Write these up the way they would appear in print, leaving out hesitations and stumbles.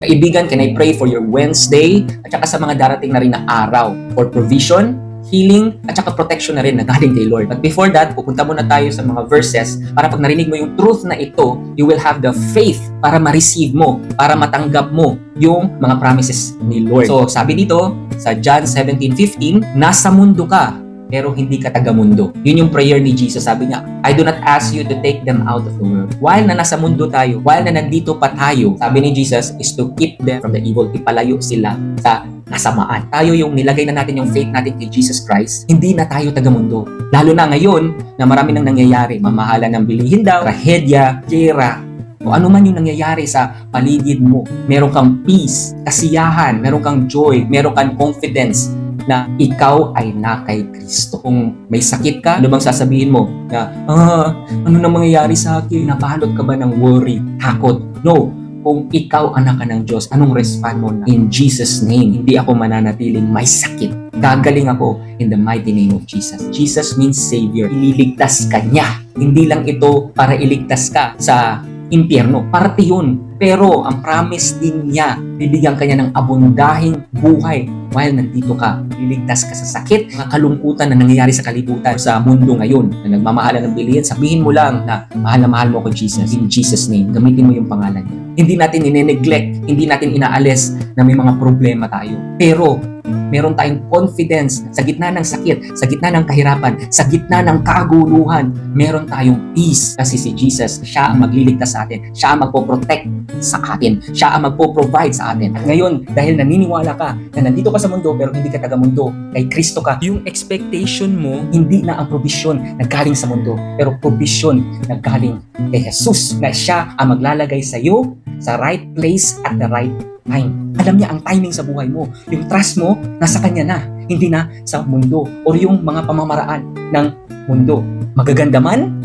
Kaibigan, can I pray for your Wednesday at saka sa mga darating na rin na araw for provision, healing, at saka protection na rin na galing kay Lord. But before that, pupunta muna tayo sa mga verses para pag narinig mo yung truth na ito, you will have the faith para ma-receive mo, para matanggap mo yung mga promises ni Lord. So, sabi dito sa John 17:15, nasa mundo ka, pero hindi ka taga-mundo. Yun yung prayer ni Jesus. Sabi niya, I do not ask you to take them out of the world. While na nasa mundo tayo, while na nandito pa tayo, sabi ni Jesus is to keep them from the evil. Ipalayo sila sa kasamaan. Tayo yung nilagay na natin yung faith natin kay Jesus Christ, hindi na tayo taga-mundo. Lalo na ngayon na marami nang nangyayari. Mamahala ng bilihin daw, trahedya, gera, o ano man yung nangyayari sa paligid mo. Meron kang peace, kasiyahan, meron kang joy, meron kang confidence na ikaw ay na kay Kristo. Kung may sakit ka, ano bang sasabihin mo? Na, ano na mangyayari sa akin? Nabalot ka ba ng worry, takot? No. Kung ikaw anak ka ng Diyos, anong respond mo na? In Jesus' name, hindi ako mananatiling may sakit. Gagaling ako in the mighty name of Jesus. Jesus means Savior. Ililigtas ka niya. Hindi lang ito para iligtas ka sa impyerno. Parte yun. Pero ang promise din niya, bibigyan ka niya ng abundahing buhay while nandito ka. Liligtas ka sa sakit, mga kalungkutan na nangyayari sa kalibutan sa mundo ngayon na nagmamahala ng bilihin. Sabihin mo lang na mahal mo ko Jesus. In Jesus' name, gamitin mo yung pangalan niya. Hindi natin ine-neglect, hindi natin inaalis na may mga problema tayo. Pero meron tayong confidence sa gitna ng sakit, sa gitna ng kahirapan, sa gitna ng kaguluhan, meron tayong peace kasi si Jesus, siya ang magliligtas sa atin, siya ang magpo-protect sa atin, siya ang magpo-provide sa atin. At ngayon, dahil naniniwala ka na nandito ka sa mundo pero hindi ka taga-mundo, kay Kristo ka, yung expectation mo, hindi na ang provision na galing sa mundo, pero provision na galing kay Jesus, na siya ang maglalagay sa iyo sa right place at the right time. Alam niya ang timing sa buhay mo. Yung trust mo, nasa Kanya na. Hindi na sa mundo or yung mga pamamaraan ng mundo. Magaganda man,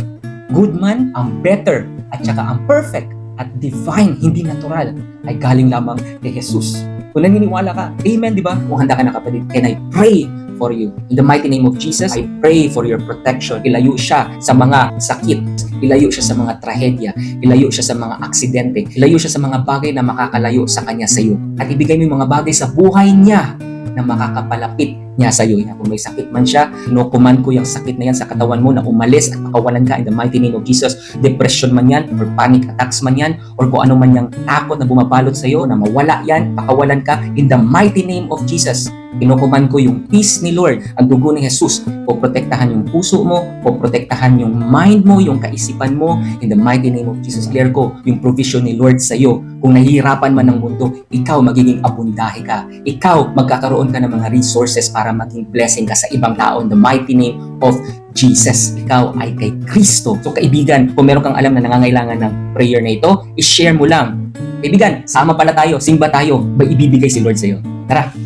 good man, ang better, at saka ang perfect at divine, hindi natural, ay galing lamang kay Jesus. Kung naniniwala ka, amen, di ba? Kung handa ka na kapatid, can I pray for you? In the mighty name of Jesus, I pray for your protection. Ilayo siya sa mga sakit, ilayo siya sa mga trahedya, ilayo siya sa mga aksidente, ilayo siya sa mga bagay na makakalayo sa kanya sa iyo. At ibigay mo yung mga bagay sa buhay niya na makakapalapit niya sa iyo. Kung may sakit man siya, kinukuman ko yung sakit na yan sa katawan mo na umalis at makawalan ka in the mighty name of Jesus. Depression man yan, or panic attacks man yan, or kung ano man yung takot na bumabalot sa iyo, na mawala yan, pakawalan ka in the mighty name of Jesus. Kinukuman ko yung peace ni Lord, ang dugo ni Jesus, poprotektahan yung puso mo, poprotektahan yung mind mo, yung kaisipan mo, in the mighty name of Jesus. Clear ko yung provision ni Lord sa iyo. Kung nahihirapan man ng mundo, ikaw magiging abundahe ka. Ikaw magkakaroon ka ng mga resources para maging blessing ka sa ibang tao in the mighty name of Jesus. Ikaw ay kay Kristo. So kaibigan, kung meron kang alam na nangangailangan ng prayer na ito, i-share mo lang. Kaibigan, sama pala tayo, simba tayo, may ibibigay si Lord sa iyo. Tara!